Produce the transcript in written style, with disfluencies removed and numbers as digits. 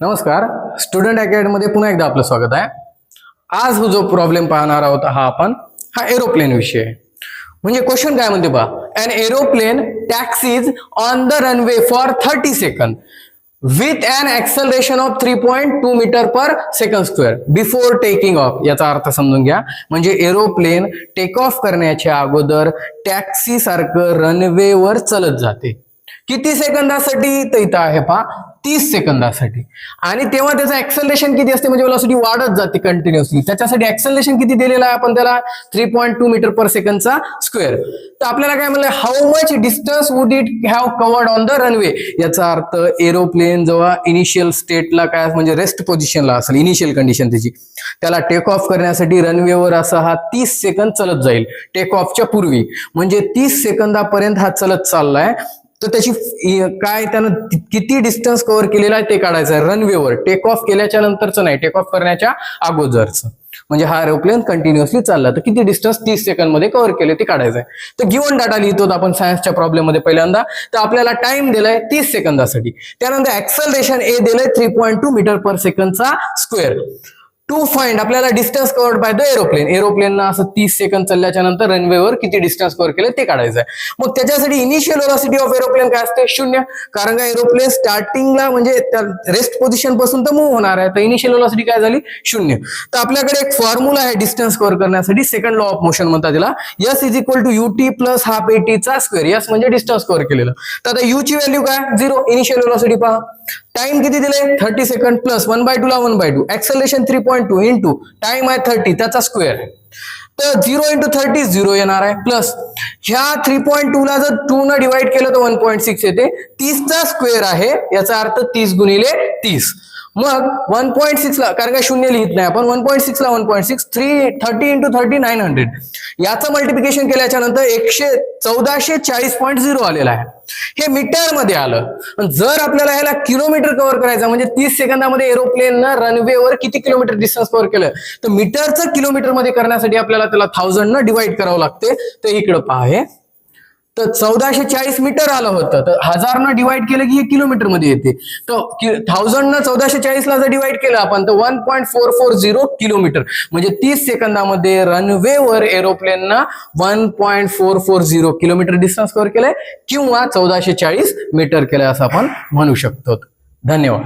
नमस्कार, student academy मध्ये पुन्हा एकदा आपलं स्वागत आहे. आज जो प्रॉब्लेम पाहणार आहोत हा एरोप्लेन विषय आहे. म्हणजे क्वेश्चन काय म्हणते पहा, an aeroplane taxies on the runway for 30 second with an acceleration of 3.2 metre per second square before taking off. याचा अर्थ समजून घ्या. म्हणजे एरोप्लेन टेक ऑफ करण्याच्या अगोदर टॅक्सी सारखं रनवेवर चलत जाते. किती सेकंदासाठी? तर इथं आहे पहा 30 सेकंदासाठी. आणि तेव्हा त्याचं ऍक्सेलरेशन किती असते, म्हणजे वेलोसिटी वाढत जाते कंटिन्युअसली. त्याच्यासाठी ऍक्सेलरेशन किती दिलेलं आहे आपण त्याला? 3.2 मीटर पर सेकंडचा स्क्वेअर. तर आपल्याला काय म्हणलं, how much distance would it have covered on the runway. याचा अर्थ एरोप्लेन जेव्हा इनिशियल स्टेटला काय म्हणजे रेस्ट पोझिशनला असेल, इनिशियल कंडिशन त्याची, त्याला टेक ऑफ करण्यासाठी रनवेवर असा हा 30 सेकंद चलत जाईल टेक ऑफच्या पूर्वी. म्हणजे 30 सेकंदापर्यंत हा चलत चाललाय. तर त्याची काय त्यानं किती डिस्टन्स कव्हर केलेला आहे ते काढायचं आहे रनवेवर. टेक ऑफ केल्याच्या नंतरचं नाही, टेक ऑफ करण्याच्या अगोदरचं. म्हणजे हा एरोप्लेन कंटिन्युअसली चालला तर किती डिस्टन्स 30 सेकंड मध्ये कव्हर केले ते काढायचं आहे. तर गिव्हन डाटा लिहितो आपण सायन्सच्या प्रॉब्लेम मध्ये पहिल्यांदा. तर आपल्याला टाइम दिलाय 30 सेकंदासाठी. त्यानंतर ऍक्सेलरेशन ए दिलंय 3.2 मीटर पर सेकंडचा स्क्वेअर. टू फाइंड आपल्याला distance covered by the aeroplane. एरोप्लेननं असं 30 सेकंद चालल्याच्या नंतर रनवेवर किती डिस्टन्स कव्हर केलं ते काढायचं आहे. मग त्याच्यासाठी इनिशियल व्हेलॉसिटी ऑफ एरोप्लेन काय असते? 0. कारण का एरोप्लेन स्टार्टिंगला म्हणजे रेस्ट पोझिशन पासून तर मूव्ह होणार आहे. तर इनिशियल व्हेलॉसिटी काय झाली? 0. तर आपल्याकडे एक फॉर्म्युला आहे डिस्टन्स कव्हर करण्यासाठी, सेकंड लॉ ऑफ मोशन म्हणतात त्याला. S is equal to ut plus half at चा स्क्वेअर. S म्हणजे डिस्टन्स कव्हर केलेलं. तर आता u ची व्हॅल्यू काय? 0. इनिशियल व्हेलॉसिटी पहा. टाइम किती दिले? 30 सेकंड प्लस 1/2 ला 1/2. ऍक्सेलरेशन 3.2 इंटू टाइम आहे 30 त्याचा स्क्वेअर. तर 0 इंटू 30 0 येणार आहे. प्लस ह्या 3.2 ला जर 2 न डिवाइड केलं तर 1.6 येते. 30 चा स्क्वेअर आहे, याचा अर्थ 30 गुणिले 30. मग 1.6 ला, कारण काय शून्य लिहित नाही आपण, 1.6 ला 1.6 30 इंटू 30 900. याचं मल्टिप्लिकेशन केल्याच्या नंतर 1440.0 आलेला आहे. हे मीटर मध्ये आलं. जर आपल्याला ह्याला किलोमीटर कव्हर करायचं म्हणजे 30 सेकंदामध्ये एरोप्लेननं रनवेवर किती किलोमीटर डिस्टन्स कव्हर केलं, तर मीटरचं किलोमीटर मध्ये करण्यासाठी आपल्याला त्याला 1000 न डिवाइड करावं लागते. तर इकडं पहा, हे तर 1440 मीटर आलं होतं. तर 1000 न डिवाइड केलं की हे किलोमीटर मध्ये येते. तर 1000 न 1440 ला जर डिवाइड केलं आपण तर 1.440 किलोमीटर. म्हणजे 30 सेकंदामध्ये रनवेवर एरोप्लेननं 1.440 किलोमीटर डिस्टन्स कव्हर केलंय किंवा 1440 मीटर केलंय असं आपण म्हणू शकतो. धन्यवाद.